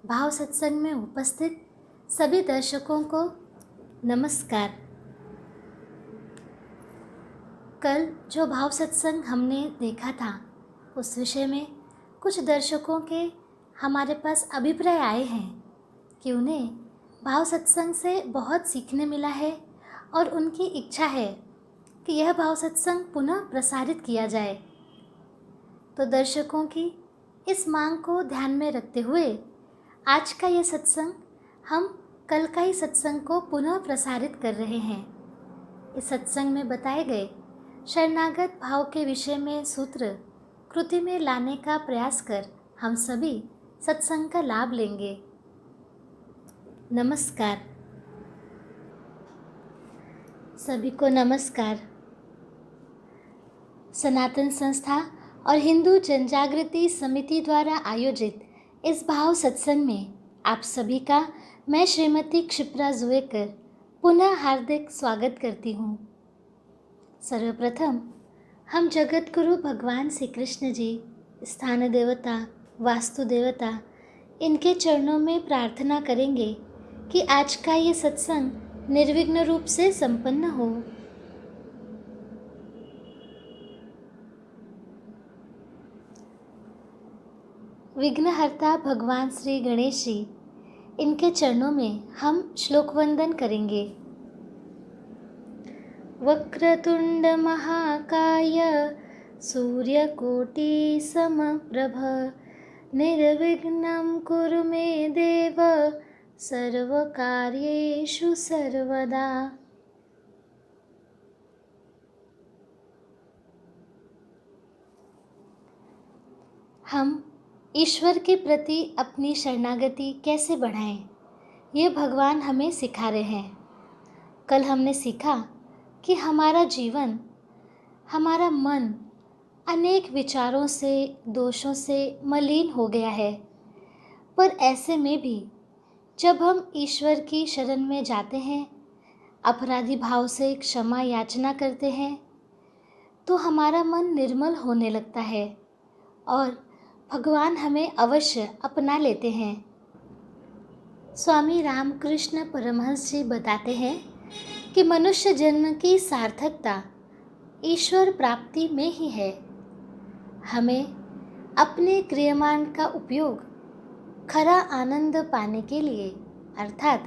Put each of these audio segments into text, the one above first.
भाव सत्संग में उपस्थित सभी दर्शकों को नमस्कार। कल जो भाव सत्संग हमने देखा था उस विषय में कुछ दर्शकों के हमारे पास अभिप्राय आए हैं कि उन्हें भाव सत्संग से बहुत सीखने मिला है और उनकी इच्छा है कि यह भाव सत्संग पुनः प्रसारित किया जाए। तो दर्शकों की इस मांग को ध्यान में रखते हुए आज का यह सत्संग हम कल का ही सत्संग को पुनः प्रसारित कर रहे हैं। इस सत्संग में बताए गए शरणागत भाव के विषय में सूत्र कृति में लाने का प्रयास कर हम सभी सत्संग का लाभ लेंगे। नमस्कार। सभी को नमस्कार। सनातन संस्था और हिंदू जनजागृति समिति द्वारा आयोजित इस भाव सत्संग में आप सभी का मैं श्रीमती क्षिप्रा जुएकर पुनः हार्दिक स्वागत करती हूँ। सर्वप्रथम हम जगत गुरु भगवान श्री कृष्ण जी, स्थान देवता, वास्तु देवता, इनके चरणों में प्रार्थना करेंगे कि आज का ये सत्संग निर्विघ्न रूप से संपन्न हो। विघ्नहर्ता भगवान श्री गणेश जी, इनके चरणों में हम श्लोक वंदन करेंगे। वक्रतुंड महाकाय सूर्यकोटि समप्रभ निर्विघ्नं कुरु मे देव सर्वकार्येषु सर्वदा। हम ईश्वर के प्रति अपनी शरणागति कैसे बढ़ाएं, ये भगवान हमें सिखा रहे हैं। कल हमने सीखा कि हमारा जीवन, हमारा मन अनेक विचारों से, दोषों से मलिन हो गया है, पर ऐसे में भी जब हम ईश्वर की शरण में जाते हैं, अपराधी भाव से क्षमा याचना करते हैं, तो हमारा मन निर्मल होने लगता है और भगवान हमें अवश्य अपना लेते हैं। स्वामी रामकृष्ण परमहंस जी बताते हैं कि मनुष्य जन्म की सार्थकता ईश्वर प्राप्ति में ही है। हमें अपने क्रियमान का उपयोग खरा आनंद पाने के लिए अर्थात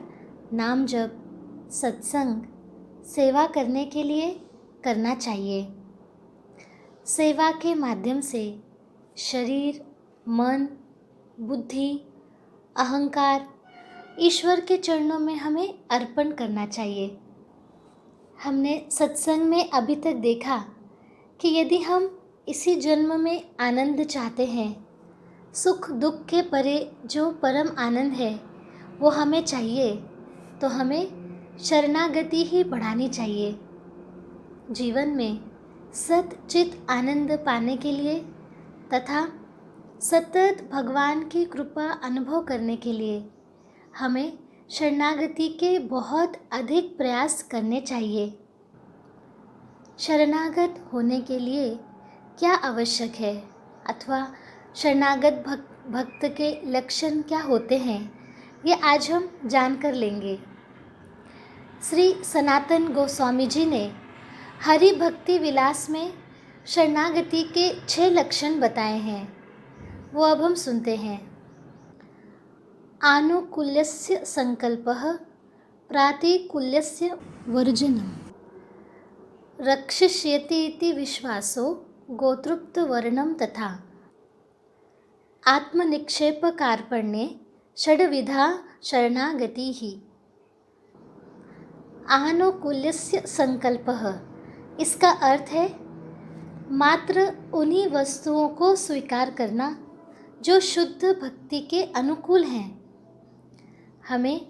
नाम जप, सत्संग, सेवा करने के लिए करना चाहिए। सेवा के माध्यम से शरीर, मन, बुद्धि, अहंकार ईश्वर के चरणों में हमें अर्पण करना चाहिए। हमने सत्संग में अभी तक देखा कि यदि हम इसी जन्म में आनंद चाहते हैं, सुख दुख के परे जो परम आनंद है वो हमें चाहिए, तो हमें शरणागति ही बढ़ानी चाहिए। जीवन में सत चित आनंद पाने के लिए तथा सतत भगवान की कृपा अनुभव करने के लिए हमें शरणागति के बहुत अधिक प्रयास करने चाहिए। शरणागत होने के लिए क्या आवश्यक है अथवा शरणागत भक्त के लक्षण क्या होते हैं, ये आज हम जानकर लेंगे। श्री सनातन गोस्वामी जी ने हरि भक्ति विलास में शरणागति के 6 लक्षण बताए हैं, वो अब हम सुनते हैं। आनुकूल्यस्य संकल्पः, प्रातिकूल्यस्य वर्जनम्, रक्षिष्यति इति विश्वासो गोतृप्तवर्णं तथा आत्मनिक्षेपकार्पण्ये षड्विधा शरणागतिः। आनुकूल्यस्य संकल्पः, इसका अर्थ है मात्र उन्हीं वस्तुओं को स्वीकार करना जो शुद्ध भक्ति के अनुकूल हैं। हमें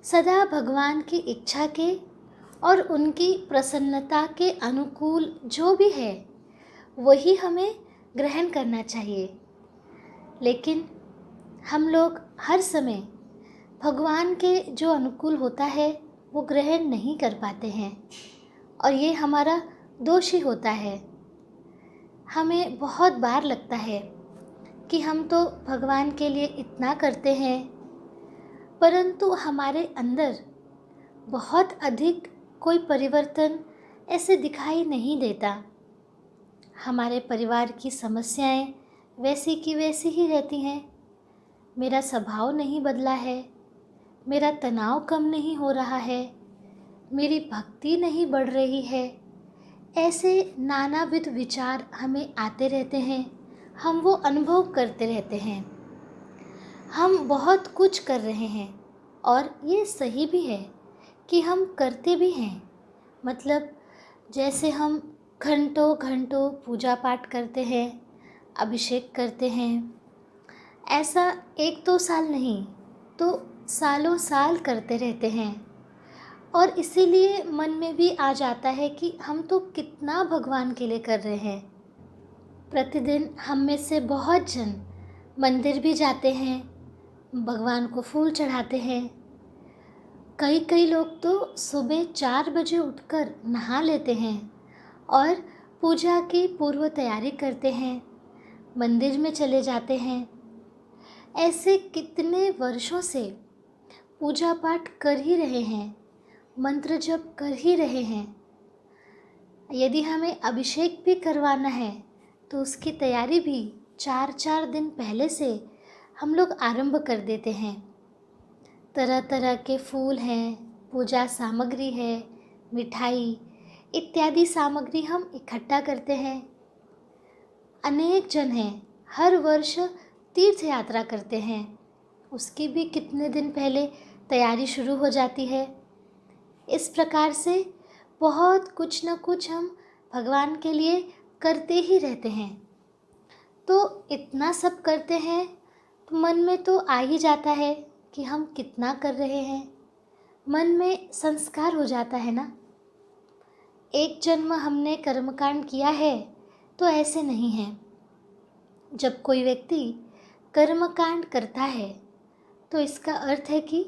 सदा भगवान की इच्छा के और उनकी प्रसन्नता के अनुकूल जो भी है वही हमें ग्रहण करना चाहिए। लेकिन हम लोग हर समय भगवान के जो अनुकूल होता है वो ग्रहण नहीं कर पाते हैं और ये हमारा दोष ही होता है। हमें बहुत बार लगता है कि हम तो भगवान के लिए इतना करते हैं, परंतु हमारे अंदर बहुत अधिक कोई परिवर्तन ऐसे दिखाई नहीं देता। हमारे परिवार की समस्याएं वैसी की वैसी ही रहती हैं। मेरा स्वभाव नहीं बदला है, मेरा तनाव कम नहीं हो रहा है, मेरी भक्ति नहीं बढ़ रही है। ऐसे नानाविध विचार हमें आते रहते हैं, हम वो अनुभव करते रहते हैं। हम बहुत कुछ कर रहे हैं और ये सही भी है कि हम करते भी हैं। मतलब जैसे हम घंटों घंटों पूजा पाठ करते हैं, अभिषेक करते हैं, ऐसा एक दो साल नहीं तो सालों साल करते रहते हैं। और इसीलिए मन में भी आ जाता है कि हम तो कितना भगवान के लिए कर रहे हैं। प्रतिदिन हम में से बहुत जन मंदिर भी जाते हैं, भगवान को फूल चढ़ाते हैं। कई कई लोग तो सुबह 4 बजे उठकर नहा लेते हैं और पूजा की पूर्व तैयारी करते हैं, मंदिर में चले जाते हैं। ऐसे कितने वर्षों से पूजा पाठ कर ही रहे हैं, मंत्र जप कर ही रहे हैं। यदि हमें अभिषेक भी करवाना है तो उसकी तैयारी भी 4-4 दिन पहले से हम लोग आरंभ कर देते हैं। तरह तरह के फूल हैं, पूजा सामग्री है, मिठाई इत्यादि सामग्री हम इकट्ठा करते हैं। अनेक जन हैं हर वर्ष तीर्थ यात्रा करते हैं, उसकी भी कितने दिन पहले तैयारी शुरू हो जाती है। इस प्रकार से बहुत कुछ न कुछ हम भगवान के लिए करते ही रहते हैं। तो इतना सब करते हैं तो मन में तो आ ही जाता है कि हम कितना कर रहे हैं। मन में संस्कार हो जाता है ना। एक जन्म हमने कर्मकांड किया है तो ऐसे नहीं है। जब कोई व्यक्ति कर्मकांड करता है तो इसका अर्थ है कि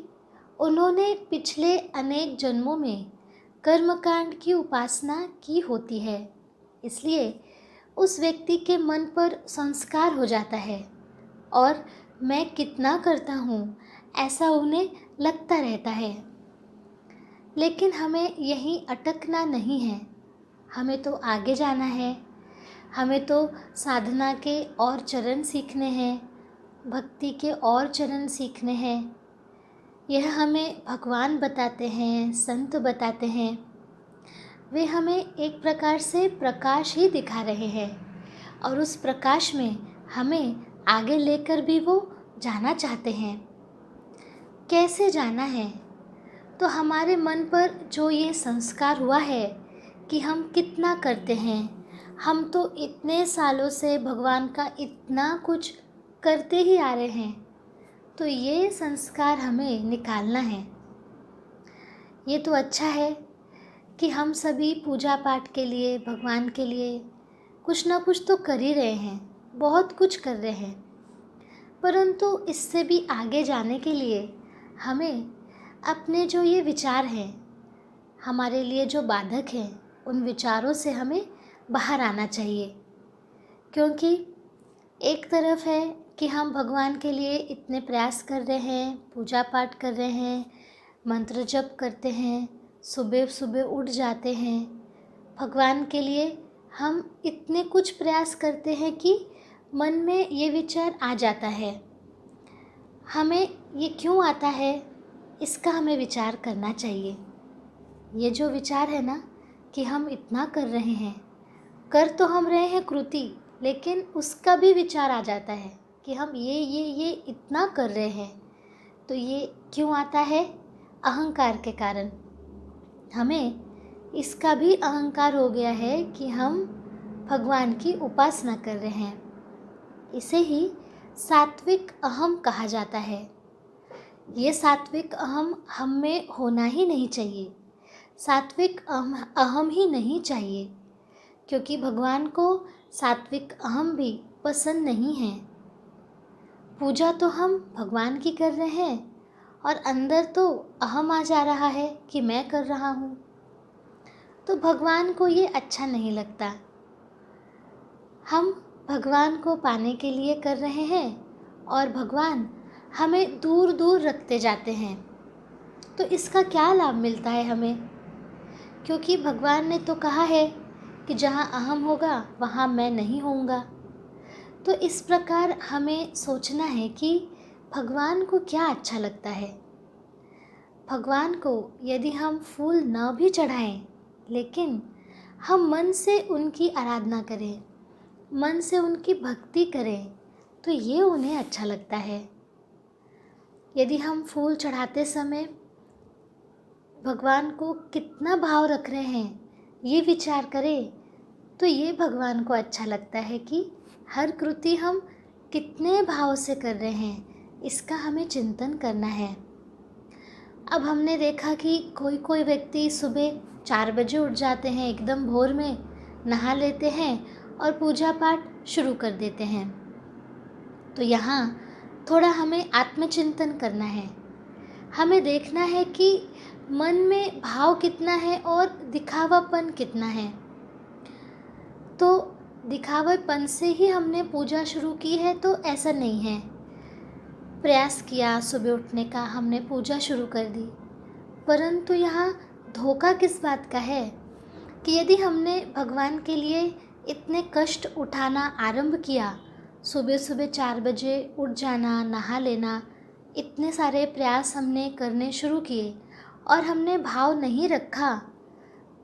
उन्होंने पिछले अनेक जन्मों में कर्मकांड की उपासना की होती है। इसलिए उस व्यक्ति के मन पर संस्कार हो जाता है और मैं कितना करता हूँ ऐसा उन्हें लगता रहता है। लेकिन हमें यहीं अटकना नहीं है, हमें तो आगे जाना है। हमें तो साधना के और चरण सीखने हैं, भक्ति के और चरण सीखने हैं। यह हमें भगवान बताते हैं, संत बताते हैं। वे हमें एक प्रकार से प्रकाश ही दिखा रहे हैं और उस प्रकाश में हमें आगे लेकर भी वो जाना चाहते हैं। कैसे जाना है? तो हमारे मन पर जो ये संस्कार हुआ है कि हम कितना करते हैं, हम तो इतने सालों से भगवान का इतना कुछ करते ही आ रहे हैं, तो ये संस्कार हमें निकालना है। ये तो अच्छा है कि हम सभी पूजा पाठ के लिए, भगवान के लिए कुछ ना कुछ तो कर ही रहे हैं, बहुत कुछ कर रहे हैं। परंतु इससे भी आगे जाने के लिए हमें अपने जो ये विचार हैं, हमारे लिए जो बाधक हैं, उन विचारों से हमें बाहर आना चाहिए। क्योंकि एक तरफ है कि हम भगवान के लिए इतने प्रयास कर रहे हैं, पूजा पाठ कर रहे हैं, मंत्र जप करते हैं, सुबह सुबह उठ जाते हैं। भगवान के लिए हम इतने कुछ प्रयास करते हैं कि मन में ये विचार आ जाता है। हमें ये क्यों आता है, इसका हमें विचार करना चाहिए। ये जो विचार है ना कि हम इतना कर रहे हैं, कर तो हम रहे हैं कृति, लेकिन उसका भी विचार आ जाता है कि हम ये इतना कर रहे हैं। तो ये क्यों आता है? अहंकार के कारण। हमें इसका भी अहंकार हो गया है कि हम भगवान की उपासना कर रहे हैं। इसे ही सात्विक अहम कहा जाता है। ये सात्विक अहम हम में होना ही नहीं चाहिए। सात्विक अहम ही नहीं चाहिए, क्योंकि भगवान को सात्विक अहम भी पसंद नहीं है। पूजा तो हम भगवान की कर रहे हैं और अंदर तो अहम आ जा रहा है कि मैं कर रहा हूँ, तो भगवान को ये अच्छा नहीं लगता। हम भगवान को पाने के लिए कर रहे हैं और भगवान हमें दूर दूर रखते जाते हैं। तो इसका क्या लाभ मिलता है हमें? क्योंकि भगवान ने तो कहा है कि जहाँ अहम होगा वहाँ मैं नहीं होऊंगा। तो इस प्रकार हमें सोचना है कि भगवान को क्या अच्छा लगता है। भगवान को यदि हम फूल न भी चढ़ाएं, लेकिन हम मन से उनकी आराधना करें, मन से उनकी भक्ति करें, तो ये उन्हें अच्छा लगता है। यदि हम फूल चढ़ाते समय भगवान को कितना भाव रख रहे हैं, ये विचार करें, तो ये भगवान को अच्छा लगता है कि हर कृति हम कितने भाव से कर रहे हैं, इसका हमें चिंतन करना है। अब हमने देखा कि कोई कोई व्यक्ति सुबह 4 बजे उठ जाते हैं, एकदम भोर में नहा लेते हैं और पूजा पाठ शुरू कर देते हैं। तो यहाँ थोड़ा हमें आत्मचिंतन करना है। हमें देखना है कि मन में भाव कितना है और दिखावापन कितना है। तो दिखावेपन से ही हमने पूजा शुरू की है तो ऐसा नहीं है। प्रयास किया सुबह उठने का, हमने पूजा शुरू कर दी, परंतु यहाँ धोखा किस बात का है कि यदि हमने भगवान के लिए इतने कष्ट उठाना आरंभ किया, सुबह सुबह 4 बजे उठ जाना, नहा लेना, इतने सारे प्रयास हमने करने शुरू किए और हमने भाव नहीं रखा,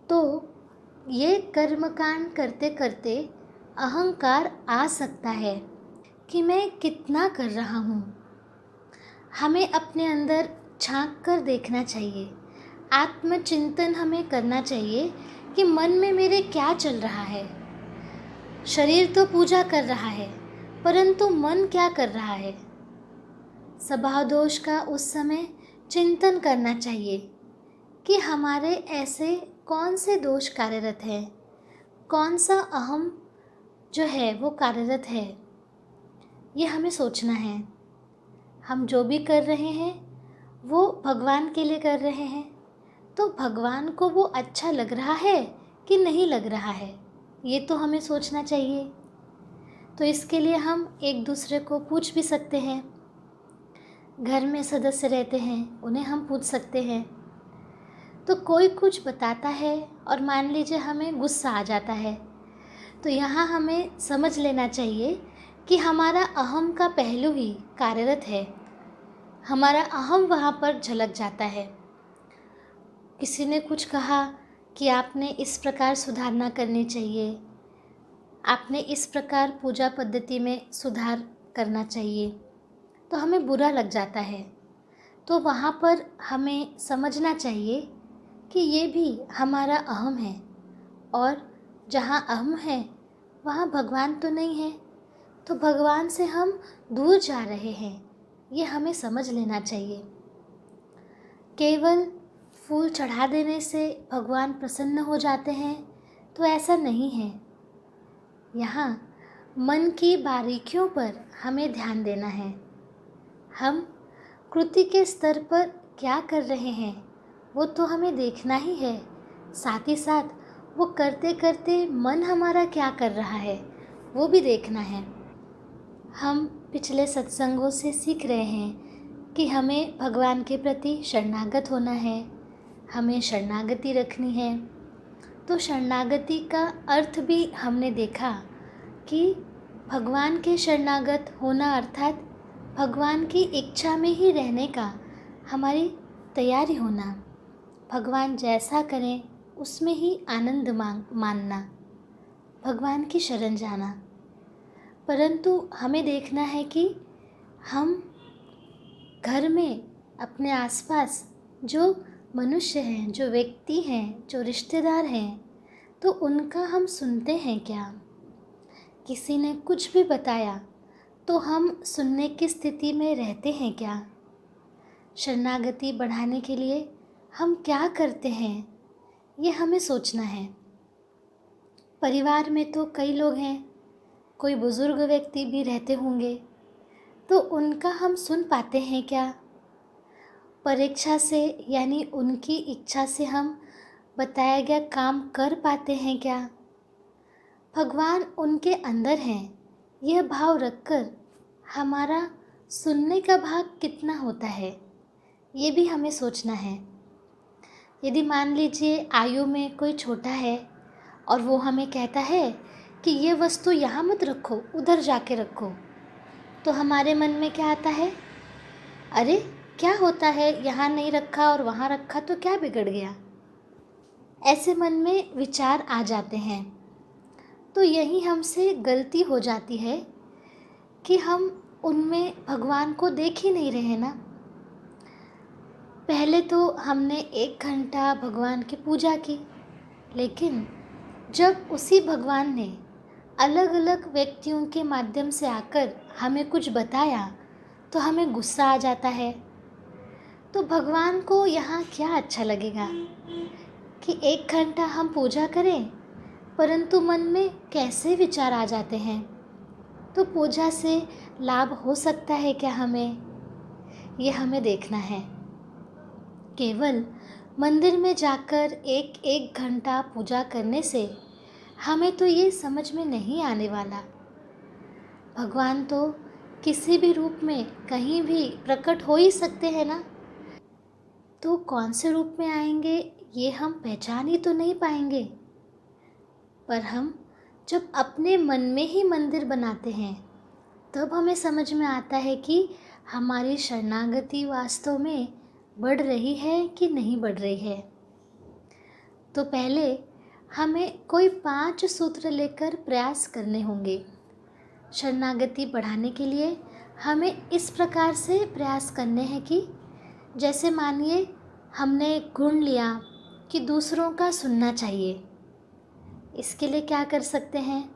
तो ये कर्मकांड करते करते अहंकार आ सकता है कि मैं कितना कर रहा हूँ। हमें अपने अंदर झांक कर देखना चाहिए, आत्मचिंतन हमें करना चाहिए कि मन में मेरे क्या चल रहा है। शरीर तो पूजा कर रहा है, परंतु मन क्या कर रहा है। स्वभाव दोष का उस समय चिंतन करना चाहिए कि हमारे ऐसे कौन से दोष कार्यरत हैं, कौन सा अहम जो है वो कार्यरत है, ये हमें सोचना है। हम जो भी कर रहे हैं वो भगवान के लिए कर रहे हैं, तो भगवान को वो अच्छा लग रहा है कि नहीं लग रहा है, ये तो हमें सोचना चाहिए। तो इसके लिए हम एक दूसरे को पूछ भी सकते हैं। घर में सदस्य रहते हैं, उन्हें हम पूछ सकते हैं। तो कोई कुछ बताता है और मान लीजिए हमें गुस्सा आ जाता है, तो यहाँ हमें समझ लेना चाहिए कि हमारा अहम का पहलू ही कार्यरत है। हमारा अहम वहाँ पर झलक जाता है। किसी ने कुछ कहा कि आपने इस प्रकार सुधारना करनी चाहिए, आपने इस प्रकार पूजा पद्धति में सुधार करना चाहिए, तो हमें बुरा लग जाता है। तो वहाँ पर हमें समझना चाहिए कि ये भी हमारा अहम है, और जहाँ अहम है वहाँ भगवान तो नहीं है, तो भगवान से हम दूर जा रहे हैं, ये हमें समझ लेना चाहिए। केवल फूल चढ़ा देने से भगवान प्रसन्न हो जाते हैं तो ऐसा नहीं है। यहाँ मन की बारीकियों पर हमें ध्यान देना है। हम कृति के स्तर पर क्या कर रहे हैं वो तो हमें देखना ही है, साथ ही साथ वो करते करते मन हमारा क्या कर रहा है वो भी देखना है। हम पिछले सत्संगों से सीख रहे हैं कि हमें भगवान के प्रति शरणागत होना है, हमें शरणागति रखनी है। तो शरणागति का अर्थ भी हमने देखा कि भगवान के शरणागत होना अर्थात भगवान की इच्छा में ही रहने का हमारी तैयारी होना, भगवान जैसा करें उसमें ही आनंद मानना, भगवान की शरण जाना। परंतु हमें देखना है कि हम घर में अपने आसपास जो मनुष्य हैं, जो व्यक्ति हैं, जो रिश्तेदार हैं, तो उनका हम सुनते हैं क्या। किसी ने कुछ भी बताया तो हम सुनने की स्थिति में रहते हैं क्या। शरणागति बढ़ाने के लिए हम क्या करते हैं ये हमें सोचना है। परिवार में तो कई लोग हैं, कोई बुज़ुर्ग व्यक्ति भी रहते होंगे, तो उनका हम सुन पाते हैं क्या। परीक्षा से यानी उनकी इच्छा से हम बताया गया काम कर पाते हैं क्या। भगवान उनके अंदर हैं, यह भाव रखकर हमारा सुनने का भाग कितना होता है, ये भी हमें सोचना है। यदि मान लीजिए आयु में कोई छोटा है और वो हमें कहता है कि ये वस्तु यहाँ मत रखो, उधर जाके रखो, तो हमारे मन में क्या आता है? अरे क्या होता है, यहाँ नहीं रखा और वहाँ रखा तो क्या बिगड़ गया? ऐसे मन में विचार आ जाते हैं। तो यही हमसे गलती हो जाती है कि हम उनमें भगवान को देख ही नहीं रहे ना। पहले तो हमने 1 घंटा भगवान की पूजा की, लेकिन जब उसी भगवान ने अलग अलग व्यक्तियों के माध्यम से आकर हमें कुछ बताया तो हमें गुस्सा आ जाता है। तो भगवान को यहाँ क्या अच्छा लगेगा कि 1 घंटा हम पूजा करें, परंतु मन में कैसे विचार आ जाते हैं। तो पूजा से लाभ हो सकता है क्या हमें? ये हमें देखना है। केवल मंदिर में जाकर एक एक घंटा पूजा करने से हमें तो ये समझ में नहीं आने वाला। भगवान तो किसी भी रूप में कहीं भी प्रकट हो ही सकते हैं ना। तो कौन से रूप में आएंगे ये हम पहचान ही तो नहीं पाएंगे। पर हम जब अपने मन में ही मंदिर बनाते हैं तब हमें समझ में आता है कि हमारी शरणागति वास्तव में बढ़ रही है कि नहीं बढ़ रही है। तो पहले हमें कोई 5 सूत्र लेकर प्रयास करने होंगे। शरणागति बढ़ाने के लिए हमें इस प्रकार से प्रयास करने हैं कि जैसे मानिए हमने एक गुण लिया कि दूसरों का सुनना चाहिए। इसके लिए क्या कर सकते हैं?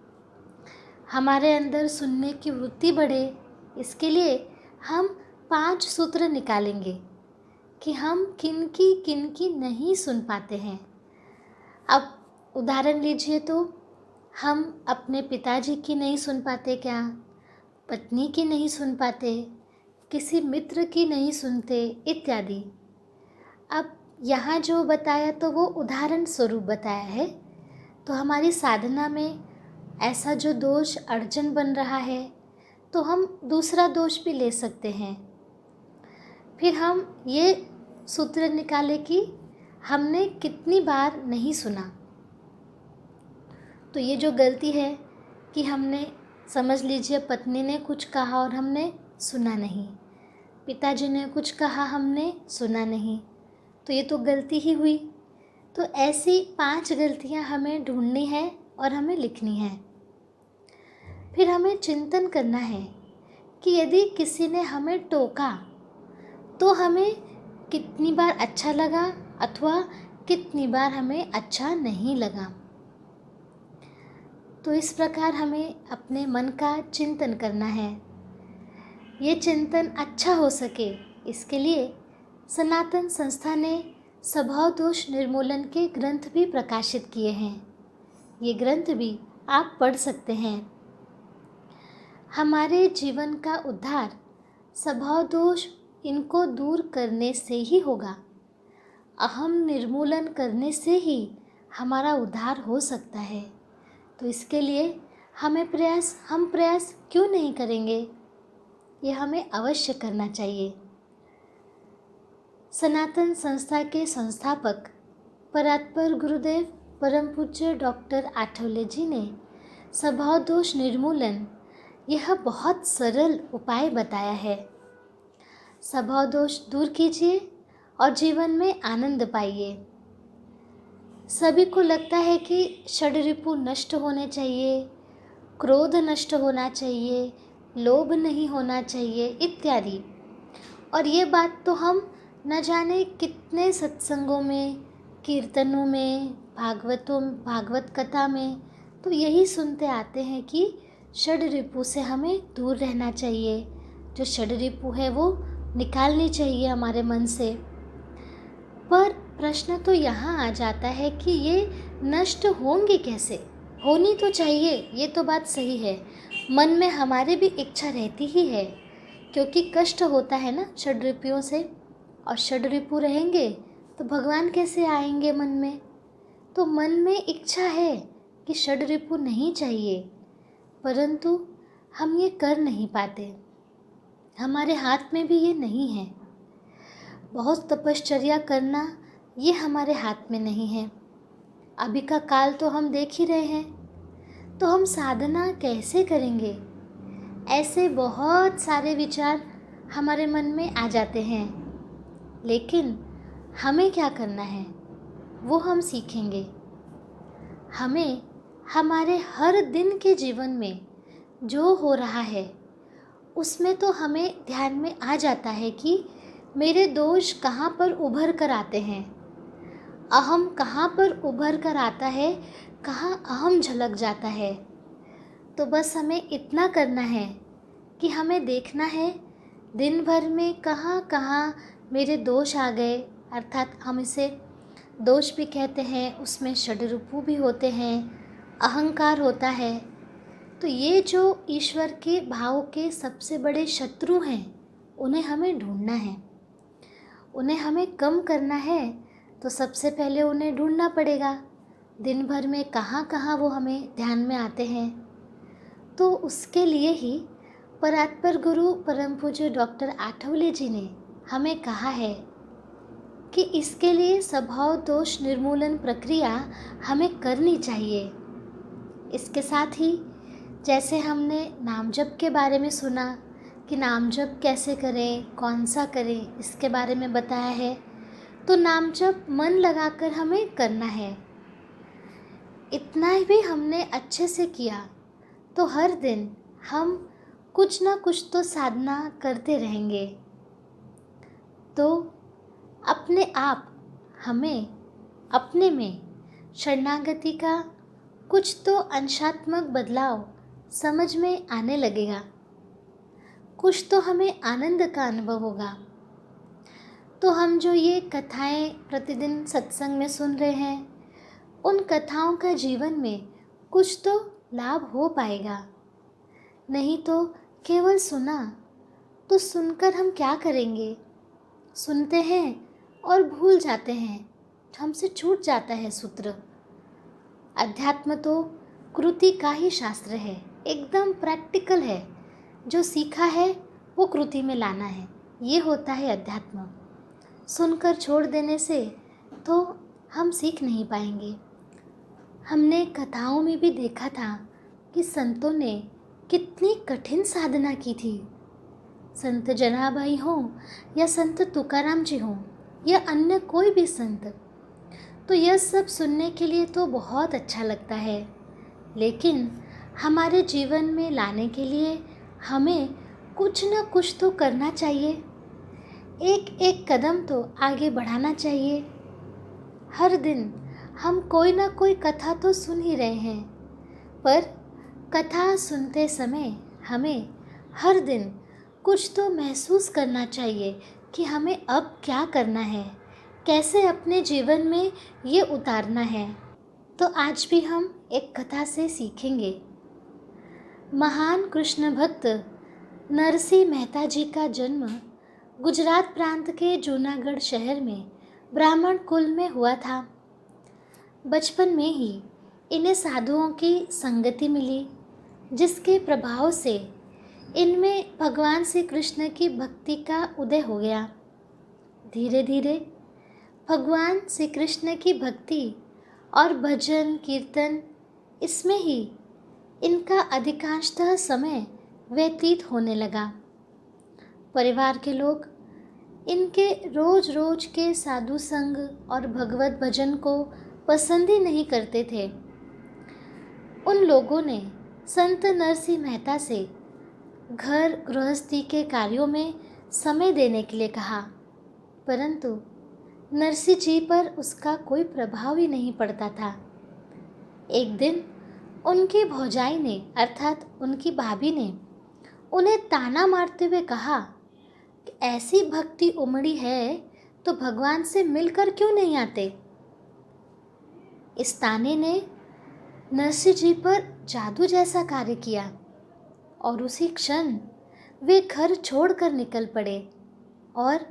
हमारे अंदर सुनने की वृत्ति बढ़े, इसके लिए हम 5 सूत्र निकालेंगे कि हम किन की नहीं सुन पाते हैं। अब उदाहरण लीजिए तो हम अपने पिताजी की नहीं सुन पाते क्या? पत्नी की नहीं सुन पाते, किसी मित्र की नहीं सुनते इत्यादि। अब यहाँ जो बताया तो वो उदाहरण स्वरूप बताया है। तो हमारी साधना में ऐसा जो दोष अड़चन बन रहा है तो हम दूसरा दोष भी ले सकते हैं। फिर हम ये सूत्र निकाले कि हमने कितनी बार नहीं सुना। तो ये जो गलती है कि हमने समझ लीजिए पत्नी ने कुछ कहा और हमने सुना नहीं, पिताजी ने कुछ कहा हमने सुना नहीं, तो ये तो गलती ही हुई। तो ऐसी 5 गलतियां हमें ढूंढनी है और हमें लिखनी है। फिर हमें चिंतन करना है कि यदि किसी ने हमें टोका तो हमें कितनी बार अच्छा लगा अथवा कितनी बार हमें अच्छा नहीं लगा। तो इस प्रकार हमें अपने मन का चिंतन करना है। ये चिंतन अच्छा हो सके इसके लिए सनातन संस्था ने स्वभाव दोष निर्मूलन के ग्रंथ भी प्रकाशित किए हैं। ये ग्रंथ भी आप पढ़ सकते हैं। हमारे जीवन का उद्धार स्वभाव दोष इनको दूर करने से ही होगा। अहम निर्मूलन करने से ही हमारा उद्धार हो सकता है। तो इसके लिए हम प्रयास क्यों नहीं करेंगे? ये हमें अवश्य करना चाहिए। सनातन संस्था के संस्थापक परात्पर गुरुदेव परम पूज्य डॉक्टर आठवले जी ने स्वभाव दोष निर्मूलन यह बहुत सरल उपाय बताया है। स्वभाव दोष दूर कीजिए और जीवन में आनंद पाइए। सभी को लगता है कि षड्रिपु नष्ट होने चाहिए, क्रोध नष्ट होना चाहिए, लोभ नहीं होना चाहिए इत्यादि। और ये बात तो हम न जाने कितने सत्संगों में, कीर्तनों में, भागवत कथा में तो यही सुनते आते हैं कि षड्रिपु से हमें दूर रहना चाहिए। जो षड्रिपु है वो निकालनी चाहिए हमारे मन से। पर प्रश्न तो यहाँ आ जाता है कि ये नष्ट होंगे कैसे? होनी तो चाहिए, ये तो बात सही है। मन में हमारे भी इच्छा रहती ही है, क्योंकि कष्ट होता है ना षड्रिपुओं से। और षड्रिपु रहेंगे तो भगवान कैसे आएंगे मन में? तो मन में इच्छा है कि षड्रिपु नहीं चाहिए, परंतु हम ये कर नहीं पाते। हमारे हाथ में भी ये नहीं है। बहुत तपश्चर्या करना ये हमारे हाथ में नहीं है। अभी का काल तो हम देख ही रहे हैं, तो हम साधना कैसे करेंगे? ऐसे बहुत सारे विचार हमारे मन में आ जाते हैं। लेकिन हमें क्या करना है वो हम सीखेंगे। हमें हमारे हर दिन के जीवन में जो हो रहा है उसमें तो हमें ध्यान में आ जाता है कि मेरे दोष कहाँ पर उभर कर आते हैं, अहम कहाँ पर उभर कर आता है, कहाँ अहम झलक जाता है। तो बस हमें इतना करना है कि हमें देखना है दिन भर में कहाँ कहाँ मेरे दोष आ गए, अर्थात हम इसे दोष भी कहते हैं, उसमें षड्रिपु भी होते हैं, अहंकार होता है। तो ये जो ईश्वर के भाव के सबसे बड़े शत्रु हैं, उन्हें हमें ढूंढना है, उन्हें हमें कम करना है। तो सबसे पहले उन्हें ढूंढना पड़ेगा दिन भर में कहाँ कहाँ वो हमें ध्यान में आते हैं। तो उसके लिए ही परात्पर गुरु परम पूज्य डॉक्टर आठवले जी ने हमें कहा है कि इसके लिए स्वभाव दोष निर्मूलन प्रक्रिया हमें करनी चाहिए। इसके साथ ही जैसे हमने नाम जप के बारे में सुना कि नाम जप कैसे करें, कौन सा करें, इसके बारे में बताया है। तो नाम जप मन लगाकर हमें करना है। इतना भी हमने अच्छे से किया तो हर दिन हम कुछ ना कुछ तो साधना करते रहेंगे। तो अपने आप हमें अपने में शरणागति का कुछ तो अंशात्मक बदलाव समझ में आने लगेगा, कुछ तो हमें आनंद का अनुभव होगा। तो हम जो ये कथाएं प्रतिदिन सत्संग में सुन रहे हैं, उन कथाओं का जीवन में कुछ तो लाभ हो पाएगा। नहीं तो केवल सुना, तो सुनकर हम क्या करेंगे? सुनते हैं और भूल जाते हैं, हमसे छूट जाता है सूत्र। अध्यात्म तो कृति का ही शास्त्र है, एकदम प्रैक्टिकल है। जो सीखा है वो कृति में लाना है, ये होता है अध्यात्म। सुनकर छोड़ देने से तो हम सीख नहीं पाएंगे। हमने कथाओं में भी देखा था कि संतों ने कितनी कठिन साधना की थी। संत जनाबाई हों या संत तुकाराम जी हों या अन्य कोई भी संत, तो यह सब सुनने के लिए तो बहुत अच्छा लगता है, लेकिन हमारे जीवन में लाने के लिए हमें कुछ न कुछ तो करना चाहिए। एक एक कदम तो आगे बढ़ाना चाहिए। हर दिन हम कोई ना कोई कथा तो सुन ही रहे हैं, पर कथा सुनते समय हमें हर दिन कुछ तो महसूस करना चाहिए कि हमें अब क्या करना है, कैसे अपने जीवन में ये उतारना है। तो आज भी हम एक कथा से सीखेंगे। महान कृष्ण भक्त नरसिंह मेहता जी का जन्म गुजरात प्रांत के जूनागढ़ शहर में ब्राह्मण कुल में हुआ था। बचपन में ही इन्हें साधुओं की संगति मिली, जिसके प्रभाव से इनमें भगवान श्री कृष्ण की भक्ति का उदय हो गया। धीरे धीरे भगवान श्री कृष्ण की भक्ति और भजन कीर्तन, इसमें ही इनका अधिकांशतः समय व्यतीत होने लगा। परिवार के लोग इनके रोज रोज के साधु संग और भगवत भजन को पसंद ही नहीं करते थे। उन लोगों ने संत नरसिंह मेहता से घर गृहस्थी के कार्यों में समय देने के लिए कहा, परंतु नरसिंह जी पर उसका कोई प्रभाव ही नहीं पड़ता था। एक दिन उनकी भौजाई ने, अर्थात उनकी भाभी ने, उन्हें ताना मारते हुए कहा कि ऐसी भक्ति उमड़ी है तो भगवान से मिलकर क्यों नहीं आते। इस ताने ने नरसिंह जी पर जादू जैसा कार्य किया और उसी क्षण वे घर छोड़कर निकल पड़े और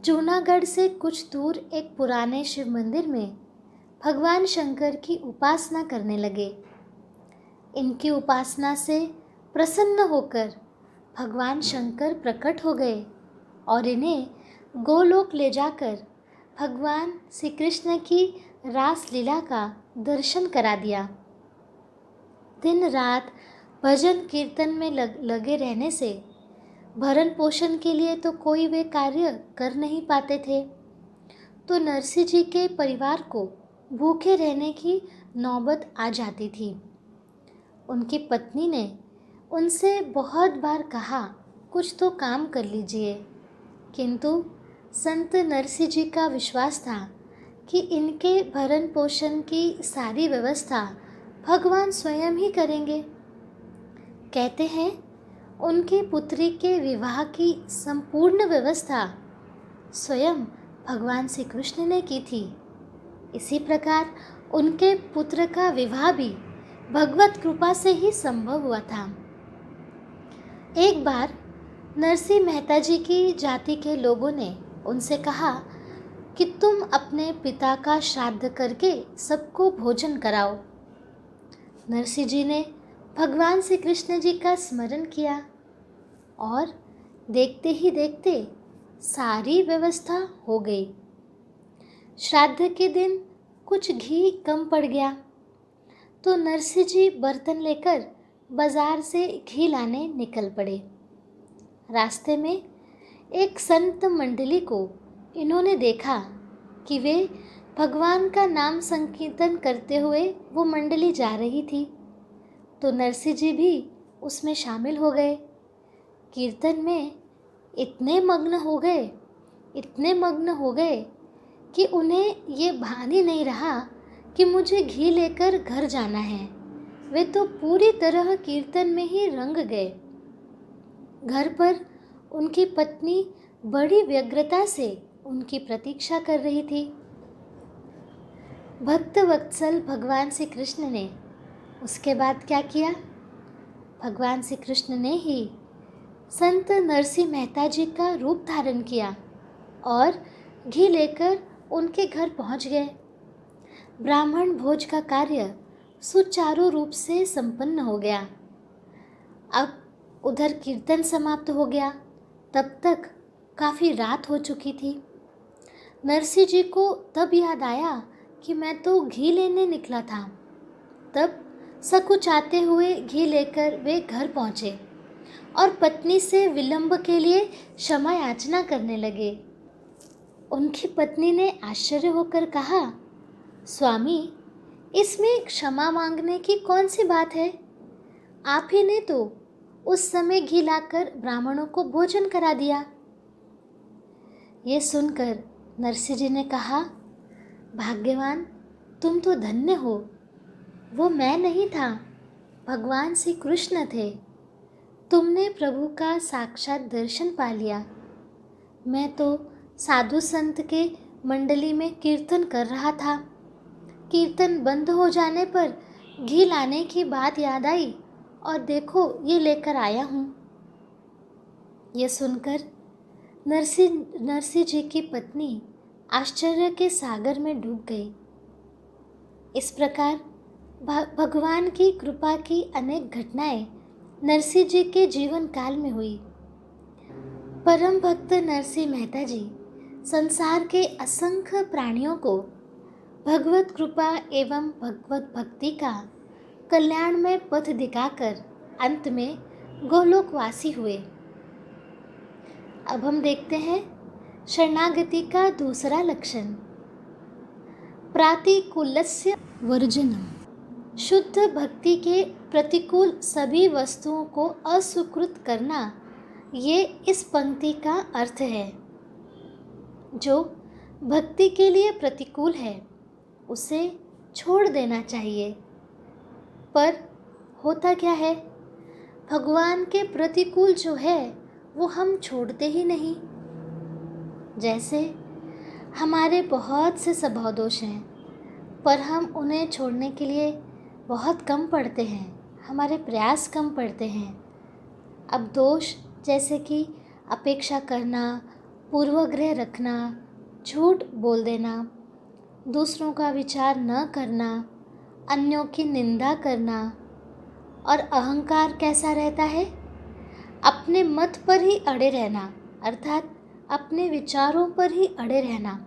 जूनागढ़ से कुछ दूर एक पुराने शिव मंदिर में भगवान शंकर की उपासना करने लगे। इनकी उपासना से प्रसन्न होकर भगवान शंकर प्रकट हो गए और इन्हें गोलोक ले जाकर भगवान श्री कृष्ण की रास लीला का दर्शन करा दिया। दिन रात भजन कीर्तन में लगे रहने से भरण पोषण के लिए तो कोई वे कार्य कर नहीं पाते थे, तो नरसिंह जी के परिवार को भूखे रहने की नौबत आ जाती थी। उनकी पत्नी ने उनसे बहुत बार कहा, कुछ तो काम कर लीजिए, किंतु संत नरसिंह जी का विश्वास था कि इनके भरण पोषण की सारी व्यवस्था भगवान स्वयं ही करेंगे। कहते हैं उनकी पुत्री के विवाह की संपूर्ण व्यवस्था स्वयं भगवान श्री कृष्ण ने की थी। इसी प्रकार उनके पुत्र का विवाह भी भगवत कृपा से ही संभव हुआ था। एक बार नरसिंह मेहता जी की जाति के लोगों ने उनसे कहा कि तुम अपने पिता का श्राद्ध करके सबको भोजन कराओ। नरसिंह जी ने भगवान श्री कृष्ण जी का स्मरण किया और देखते ही देखते सारी व्यवस्था हो गई। श्राद्ध के दिन कुछ घी कम पड़ गया, तो नरसिंह जी बर्तन लेकर बाजार से घी लाने निकल पड़े। रास्ते में एक संत मंडली को इन्होंने देखा कि वे भगवान का नाम संकीर्तन करते हुए वो मंडली जा रही थी, तो नरसिंह जी भी उसमें शामिल हो गए। कीर्तन में इतने मग्न हो गए कि उन्हें ये भान ही नहीं रहा कि मुझे घी लेकर घर जाना है। वे तो पूरी तरह कीर्तन में ही रंग गए। घर पर उनकी पत्नी बड़ी व्यग्रता से उनकी प्रतीक्षा कर रही थी। भक्त वत्सल भगवान श्री कृष्ण ने उसके बाद क्या किया? भगवान श्री कृष्ण ने ही संत नरसिंह मेहता जी का रूप धारण किया और घी लेकर उनके घर पहुंच गए। ब्राह्मण भोज का कार्य सुचारू रूप से संपन्न हो गया। अब उधर कीर्तन समाप्त हो गया, तब तक काफ़ी रात हो चुकी थी। नरसिंह जी को तब याद आया कि मैं तो घी लेने निकला था। तब सकुचाते हुए घी लेकर वे घर पहुँचे और पत्नी से विलंब के लिए क्षमा याचना करने लगे। उनकी पत्नी ने आश्चर्य होकर कहा, स्वामी, इसमें क्षमा मांगने की कौन सी बात है? आप ही ने तो उस समय घी लाकर ब्राह्मणों को भोजन करा दिया। ये सुनकर नरसिंह जी ने कहा, भाग्यवान, तुम तो धन्य हो। वो मैं नहीं था, भगवान श्री कृष्ण थे। तुमने प्रभु का साक्षात दर्शन पा लिया। मैं तो साधु संत के मंडली में कीर्तन कर रहा था। कीर्तन बंद हो जाने पर घी लाने की बात याद आई और देखो ये लेकर आया हूँ। ये सुनकर नरसिंह जी की पत्नी आश्चर्य के सागर में डूब गई। इस प्रकार भगवान की कृपा की अनेक घटनाएं नरसिंह जी के जीवन काल में हुई। परम भक्त नरसिंह मेहता जी संसार के असंख्य प्राणियों को भगवत कृपा एवं भगवत भक्ति का कल्याणमय पथ दिखाकर अंत में गोलोकवासी हुए। अब हम देखते हैं शरणागति का दूसरा लक्षण, प्रातिकूल्यस्य वर्जनम। शुद्ध भक्ति के प्रतिकूल सभी वस्तुओं को अस्वीकृत करना, ये इस पंक्ति का अर्थ है। जो भक्ति के लिए प्रतिकूल है उसे छोड़ देना चाहिए। पर होता क्या है, भगवान के प्रतिकूल जो है वो हम छोड़ते ही नहीं। जैसे हमारे बहुत से स्वभाव दोष हैं, पर हम उन्हें छोड़ने के लिए बहुत कम पड़ते हैं, हमारे प्रयास कम पड़ते हैं। अब दोष जैसे कि अपेक्षा करना, पूर्वाग्रह रखना, झूठ बोल देना, दूसरों का विचार न करना, अन्यों की निंदा करना, और अहंकार कैसा रहता है? अपने मत पर ही अड़े रहना, अर्थात अपने विचारों पर ही अड़े रहना,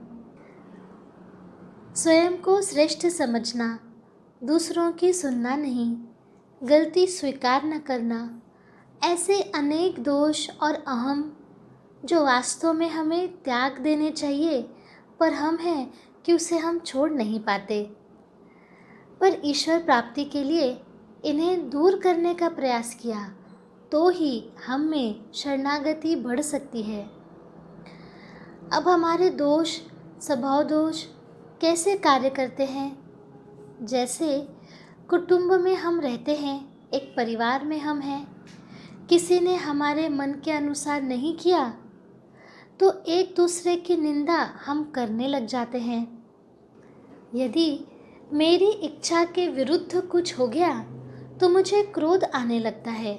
स्वयं को श्रेष्ठ समझना, दूसरों की सुनना नहीं, गलती स्वीकार न करना, ऐसे अनेक दोष और अहम जो वास्तव में हमें त्याग देने चाहिए, पर हम हैं कि उसे हम छोड़ नहीं पाते। पर ईश्वर प्राप्ति के लिए इन्हें दूर करने का प्रयास किया तो ही हम में शरणागति बढ़ सकती है। अब हमारे दोष, स्वभाव दोष कैसे कार्य करते हैं? जैसे कुटुंब में हम रहते हैं, एक परिवार में हम हैं, किसी ने हमारे मन के अनुसार नहीं किया तो एक दूसरे की निंदा हम करने लग जाते हैं। यदि मेरी इच्छा के विरुद्ध कुछ हो गया तो मुझे क्रोध आने लगता है।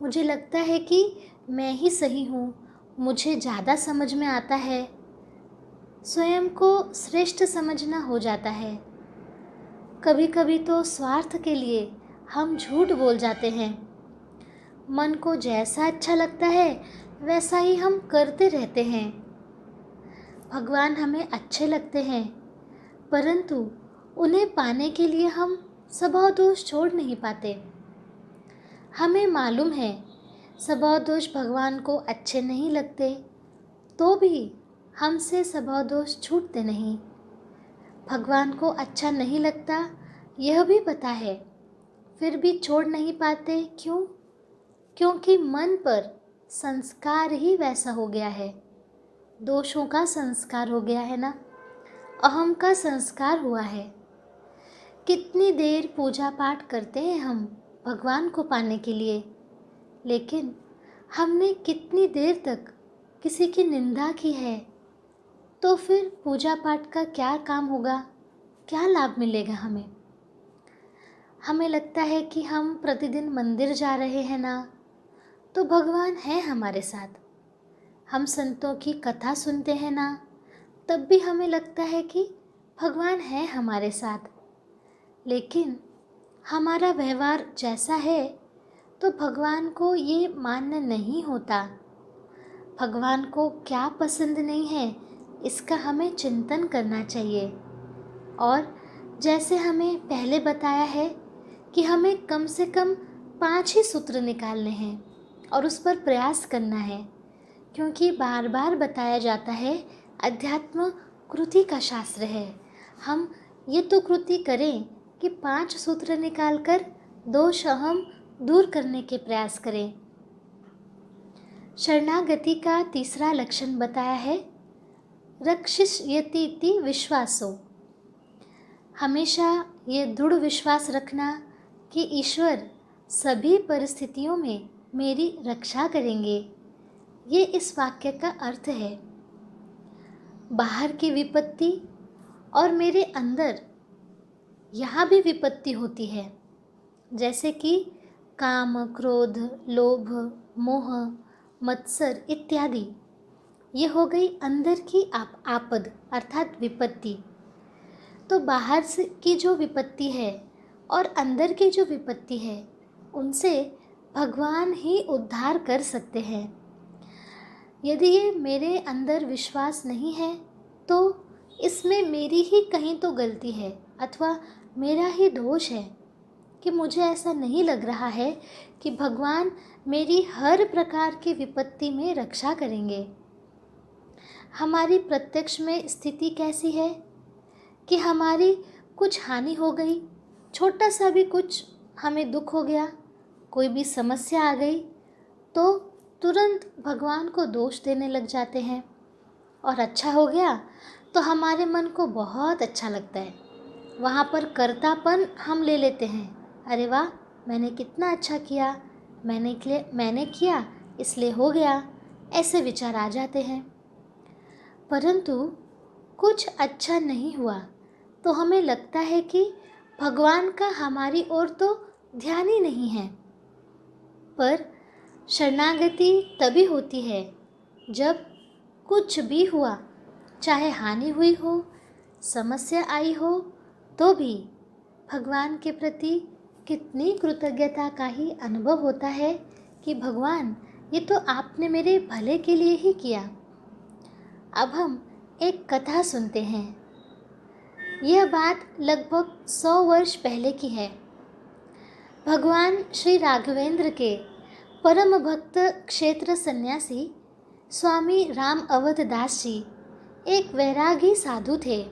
मुझे लगता है कि मैं ही सही हूँ, मुझे ज़्यादा समझ में आता है। स्वयं को श्रेष्ठ समझना हो जाता है। कभी कभी तो स्वार्थ के लिए हम झूठ बोल जाते हैं। मन को जैसा अच्छा लगता है वैसा ही हम करते रहते हैं। भगवान हमें अच्छे लगते हैं, परंतु उन्हें पाने के लिए हम स्वभाव दोष छोड़ नहीं पाते। हमें मालूम है स्वभाव दोष भगवान को अच्छे नहीं लगते, तो भी हमसे स्वभाव दोष छूटते नहीं। भगवान को अच्छा नहीं लगता यह भी पता है, फिर भी छोड़ नहीं पाते। क्यों? क्योंकि मन पर संस्कार ही वैसा हो गया है। दोषों का संस्कार हो गया है ना, अहम का संस्कार हुआ है। कितनी देर पूजा पाठ करते हैं हम भगवान को पाने के लिए, लेकिन हमने कितनी देर तक किसी की निंदा की है, तो फिर पूजा पाठ का क्या काम होगा? क्या लाभ मिलेगा हमें? हमें लगता है कि हम प्रतिदिन मंदिर जा रहे हैं ना, तो भगवान है हमारे साथ। हम संतों की कथा सुनते हैं ना, तब भी हमें लगता है कि भगवान है हमारे साथ। लेकिन हमारा व्यवहार जैसा है तो भगवान को ये मान्य नहीं होता। भगवान को क्या पसंद नहीं है इसका हमें चिंतन करना चाहिए। और जैसे हमें पहले बताया है कि हमें कम से कम 5 ही सूत्र निकालने हैं और उस पर प्रयास करना है, क्योंकि बार बार बताया जाता है अध्यात्म कृति का शास्त्र है। हम ये तो कृति करें कि 5 सूत्र निकालकर दोष अहम दूर करने के प्रयास करें। शरणागति का तीसरा लक्षण बताया है रक्षिष्यति विश्वासो। हमेशा ये दृढ़ विश्वास रखना कि ईश्वर सभी परिस्थितियों में मेरी रक्षा करेंगे। ये इस वाक्य का अर्थ है। बाहर की विपत्ति और मेरे अंदर यहाँ भी विपत्ति होती है, जैसे कि काम, क्रोध, लोभ, मोह, मत्सर इत्यादि। ये हो गई अंदर की आपद अर्थात विपत्ति। तो बाहर से की जो विपत्ति है और अंदर की जो विपत्ति है, उनसे भगवान ही उद्धार कर सकते हैं। यदि ये मेरे अंदर विश्वास नहीं है तो इसमें मेरी ही कहीं तो गलती है अथवा मेरा ही दोष है कि मुझे ऐसा नहीं लग रहा है कि भगवान मेरी हर प्रकार की विपत्ति में रक्षा करेंगे। हमारी प्रत्यक्ष में स्थिति कैसी है कि हमारी कुछ हानि हो गई, छोटा सा भी कुछ हमें दुख हो गया, कोई भी समस्या आ गई, तो तुरंत भगवान को दोष देने लग जाते हैं। और अच्छा हो गया तो हमारे मन को बहुत अच्छा लगता है, वहाँ पर कर्तापन हम ले लेते हैं। अरे वाह, मैंने कितना अच्छा किया, मैंने किया इसलिए हो गया, ऐसे विचार आ जाते हैं। परंतु कुछ अच्छा नहीं हुआ तो हमें लगता है कि भगवान का हमारी ओर तो ध्यान ही नहीं है। पर शरणागति तभी होती है जब कुछ भी हुआ, चाहे हानि हुई हो, समस्या आई हो, तो भी भगवान के प्रति कितनी कृतज्ञता का ही अनुभव होता है कि भगवान ये तो आपने मेरे भले के लिए ही किया। अब हम एक कथा सुनते हैं। यह बात लगभग 100 वर्ष पहले की है। भगवान श्री राघवेंद्र के परम भक्त क्षेत्र सन्यासी स्वामी राम अवध दास जी एक वैरागी साधु थे।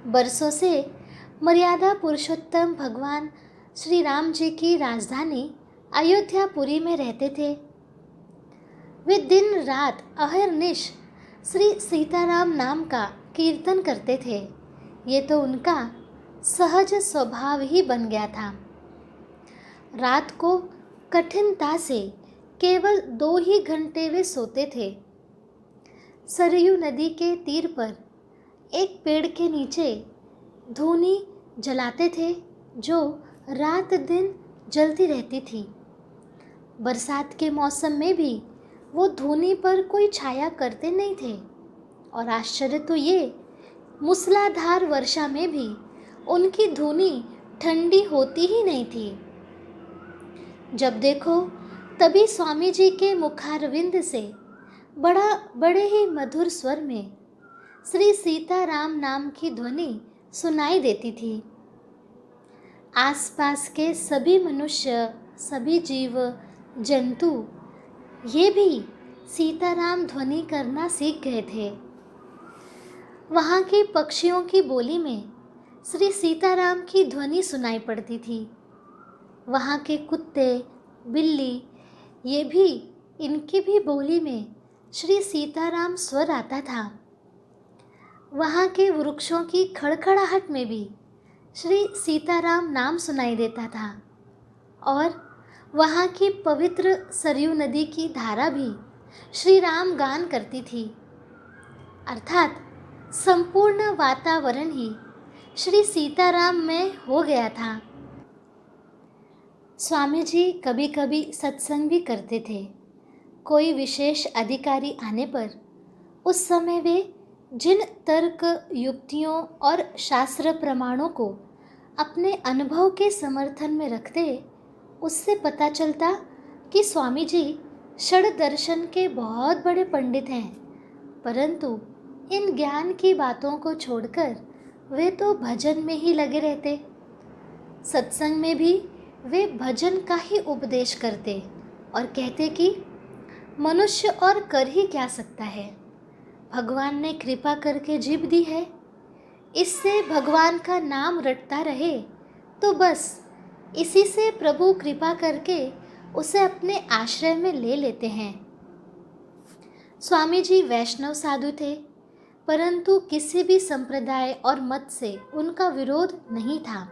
बरसों से मर्यादा पुरुषोत्तम भगवान श्री राम जी की राजधानी अयोध्यापुरी में रहते थे। वे दिन रात अहर्निश श्री सीताराम नाम का कीर्तन करते थे। ये तो उनका सहज स्वभाव ही बन गया था। रात को कठिनता से केवल 2 ही घंटे वे सोते थे। सरयू नदी के तीर पर एक पेड़ के नीचे धूनी जलाते थे जो रात दिन जलती रहती थी। बरसात के मौसम में भी वो धूनी पर कोई छाया करते नहीं थे। और आश्चर्य तो ये, मूसलाधार वर्षा में भी उनकी धूनी ठंडी होती ही नहीं थी। जब देखो तभी स्वामी जी के मुखारविंद से बड़े ही मधुर स्वर में श्री सीताराम नाम की ध्वनि सुनाई देती थी। आसपास के सभी मनुष्य, सभी जीव जंतु ये भी सीताराम ध्वनि करना सीख गए थे। वहाँ की पक्षियों की बोली में श्री सीताराम की ध्वनि सुनाई पड़ती थी। वहाँ के कुत्ते, बिल्ली ये भी, इनकी भी बोली में श्री सीताराम स्वर आता था। वहाँ के वृक्षों की खड़खड़ाहट में भी श्री सीताराम नाम सुनाई देता था। और वहाँ की पवित्र सरयू नदी की धारा भी श्री राम गान करती थी। अर्थात संपूर्ण वातावरण ही श्री सीताराम में हो गया था। स्वामी जी कभी कभी सत्संग भी करते थे। कोई विशेष अधिकारी आने पर उस समय वे जिन तर्क युक्तियों और शास्त्र प्रमाणों को अपने अनुभव के समर्थन में रखते, उससे पता चलता कि स्वामी जी षड दर्शन के बहुत बड़े पंडित हैं। परंतु इन ज्ञान की बातों को छोड़कर वे तो भजन में ही लगे रहते। सत्संग में भी वे भजन का ही उपदेश करते और कहते कि मनुष्य और कर ही क्या सकता है, भगवान ने कृपा करके जीभ दी है, इससे भगवान का नाम रटता रहे तो बस इसी से प्रभु कृपा करके उसे अपने आश्रय में ले लेते हैं। स्वामी जी वैष्णव साधु थे, परंतु किसी भी संप्रदाय और मत से उनका विरोध नहीं था।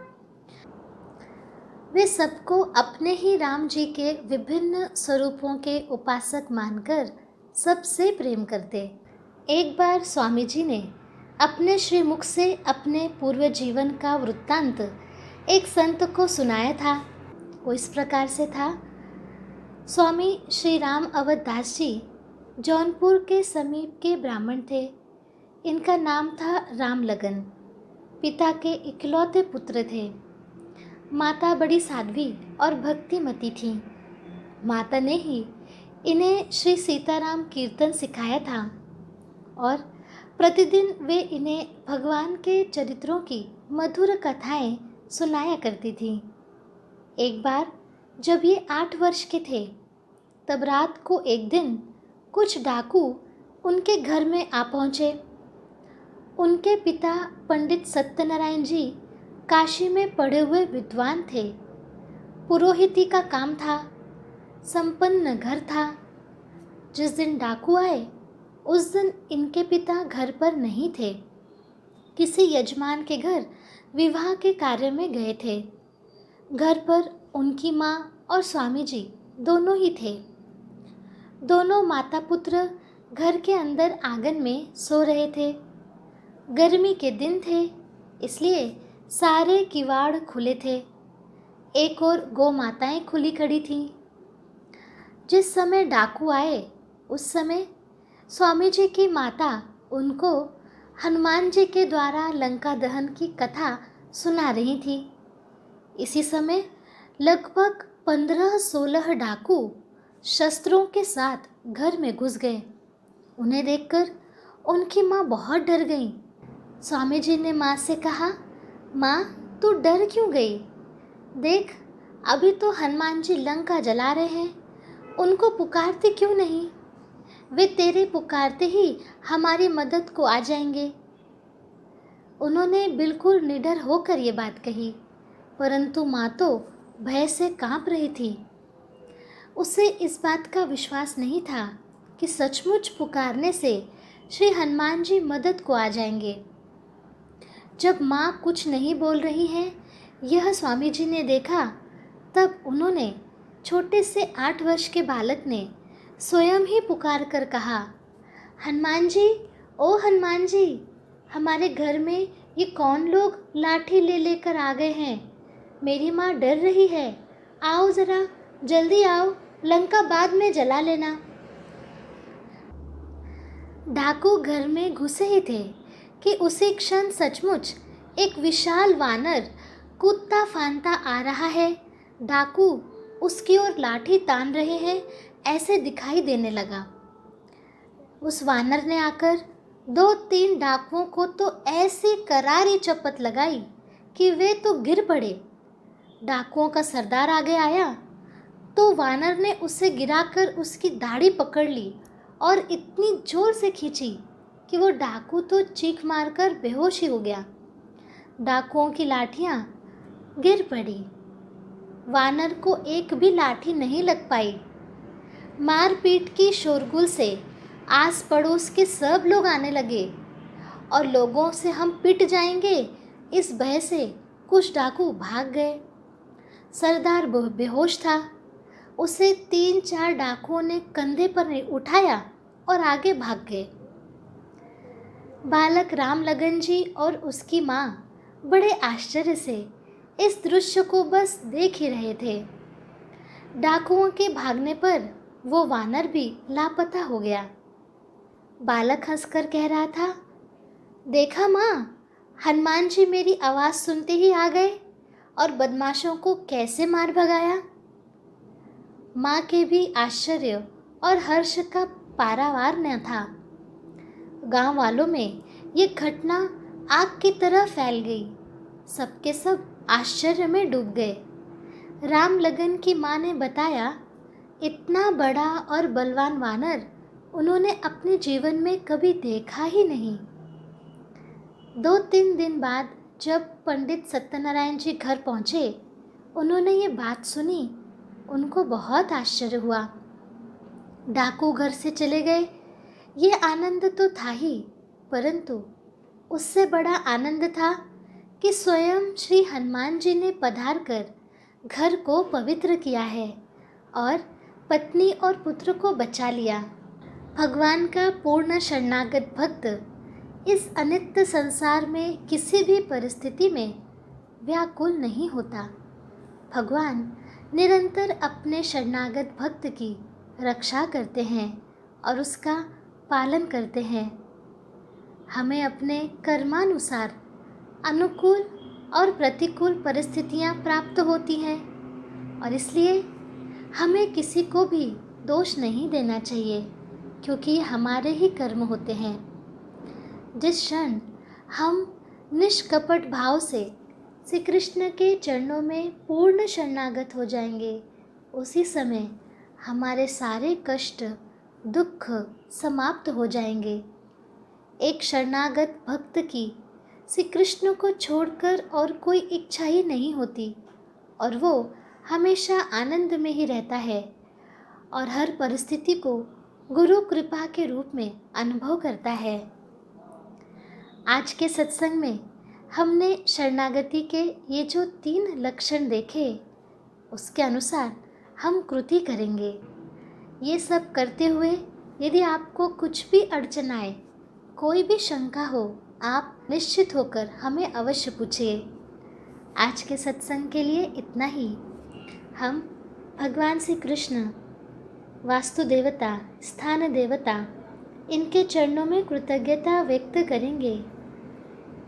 वे सबको अपने ही राम जी के विभिन्न स्वरूपों के उपासक मानकर सबसे प्रेम करते। एक बार स्वामी जी ने अपने श्रीमुख से अपने पूर्व जीवन का वृत्तांत एक संत को सुनाया था। वो इस प्रकार से था। स्वामी श्री राम अवध दास जी जौनपुर के समीप के ब्राह्मण थे। इनका नाम था राम लगन। पिता के इकलौते पुत्र थे। माता बड़ी साध्वी और भक्तिमती थी। माता ने ही इन्हें श्री सीताराम कीर्तन सिखाया था और प्रतिदिन वे इन्हें भगवान के चरित्रों की मधुर कथाएं सुनाया करती थी। एक बार जब ये 8 वर्ष के थे, तब रात को एक दिन कुछ डाकू उनके घर में आ पहुँचे। उनके पिता पंडित सत्यनारायण जी काशी में पढ़े हुए विद्वान थे। पुरोहिती का काम था, संपन्न घर था। जिस दिन डाकू आए उस दिन इनके पिता घर पर नहीं थे। किसी यजमान के घर विवाह के कार्य में गए थे। घर पर उनकी माँ और स्वामी जी दोनों ही थे। दोनों माता पुत्र घर के अंदर आंगन में सो रहे थे। गर्मी के दिन थे, इसलिए सारे किवाड़ खुले थे। एक और गौ माताएं खुली खड़ी थीं। जिस समय डाकू आए उस समय स्वामी जी की माता उनको हनुमान जी के द्वारा लंका दहन की कथा सुना रही थी। इसी समय लगभग 15-16 डाकू शस्त्रों के साथ घर में घुस गए। उन्हें देखकर उनकी माँ बहुत डर गई। स्वामी जी ने माँ से कहा, माँ तू डर क्यों गई? देख, अभी तो हनुमान जी लंका जला रहे हैं, उनको पुकारते क्यों नहीं? वे तेरे पुकारते ही हमारी मदद को आ जाएंगे। उन्होंने बिल्कुल निडर होकर ये बात कही, परंतु माँ तो भय से कांप रही थी। उसे इस बात का विश्वास नहीं था कि सचमुच पुकारने से श्री हनुमान जी मदद को आ जाएंगे। जब माँ कुछ नहीं बोल रही है, यह स्वामी जी ने देखा, तब उन्होंने, छोटे से 8 वर्ष के बालक ने स्वयं ही पुकार कर कहा, हनुमान जी, ओ हनुमान जी, हमारे घर में ये कौन लोग लाठी ले लेकर आ गए हैं? मेरी माँ डर रही है, आओ ज़रा, जल्दी आओ, लंका बाद में जला लेना। डाकू घर में घुसे ही थे कि उसी क्षण सचमुच एक विशाल वानर कूदता फांदता आ रहा है। डाकू उसकी ओर लाठी तान रहे हैं ऐसे दिखाई देने लगा। उस वानर ने आकर 2-3 डाकुओं को तो ऐसी करारी चपत लगाई कि वे तो गिर पड़े। डाकुओं का सरदार आगे आया तो वानर ने उसे गिराकर उसकी दाढ़ी पकड़ ली और इतनी जोर से खींची कि वो डाकू तो चीख मारकर बेहोश ही हो गया। डाकुओं की लाठियां गिर पड़ी। वानर को एक भी लाठी नहीं लग पाई। मारपीट की शोरगुल से आस पड़ोस के सब लोग आने लगे और लोगों से हम पिट जाएंगे इस भय से कुछ डाकू भाग गए। सरदार बेहोश था। उसे 3-4 डाकुओं ने कंधे पर उठाया और आगे भाग गए। बालक राम लगन जी और उसकी माँ बड़े आश्चर्य से इस दृश्य को बस देख ही रहे थे। डाकुओं के भागने पर वो वानर भी लापता हो गया। बालक हंसकर कह रहा था, देखा माँ, हनुमान जी मेरी आवाज़ सुनते ही आ गए और बदमाशों को कैसे मार भगाया। माँ के भी आश्चर्य और हर्ष का पारावार न था। गांव वालों में ये घटना आग की तरह फैल गई। सबके सब आश्चर्य में डूब गए। राम लगन की माँ ने बताया, इतना बड़ा और बलवान वानर उन्होंने अपने जीवन में कभी देखा ही नहीं। 2-3 दिन बाद जब पंडित सत्यनारायण जी घर पहुँचे, उन्होंने ये बात सुनी। उनको बहुत आश्चर्य हुआ। डाकू घर से चले गए, ये आनंद तो था ही, परंतु उससे बड़ा आनंद था कि स्वयं श्री हनुमान जी ने पधार कर घर को पवित्र किया है और पत्नी और पुत्र को बचा लिया। भगवान का पूर्ण शरणागत भक्त इस अनित्य संसार में किसी भी परिस्थिति में व्याकुल नहीं होता। भगवान निरंतर अपने शरणागत भक्त की रक्षा करते हैं और उसका पालन करते हैं। हमें अपने कर्मानुसार अनुकूल और प्रतिकूल परिस्थितियां प्राप्त होती हैं और इसलिए हमें किसी को भी दोष नहीं देना चाहिए, क्योंकि ये हमारे ही कर्म होते हैं। जिस क्षण हम निष्कपट भाव से श्री कृष्ण के चरणों में पूर्ण शरणागत हो जाएंगे, उसी समय हमारे सारे कष्ट दुख समाप्त हो जाएंगे। एक शरणागत भक्त की श्री कृष्ण को छोड़कर और कोई इच्छा ही नहीं होती और वो हमेशा आनंद में ही रहता है और हर परिस्थिति को गुरु कृपा के रूप में अनुभव करता है। आज के सत्संग में हमने शरणागति के ये जो 3 लक्षण देखे, उसके अनुसार हम कृति करेंगे। ये सब करते हुए यदि आपको कुछ भी अड़चन आए, कोई भी शंका हो, आप निश्चित होकर हमें अवश्य पूछिए। आज के सत्संग के लिए इतना ही। हम भगवान श्री कृष्ण, वास्तु देवता, स्थान देवता, इनके चरणों में कृतज्ञता व्यक्त करेंगे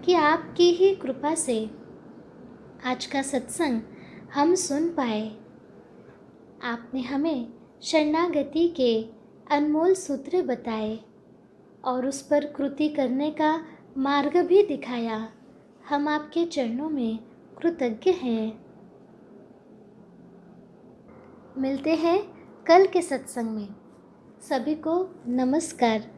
कि आपकी ही कृपा से आज का सत्संग हम सुन पाए। आपने हमें शरणागति के अनमोल सूत्र बताए और उस पर कृति करने का मार्ग भी दिखाया। हम आपके चरणों में कृतज्ञ हैं। मिलते हैं कल के सत्संग में। सभी को नमस्कार।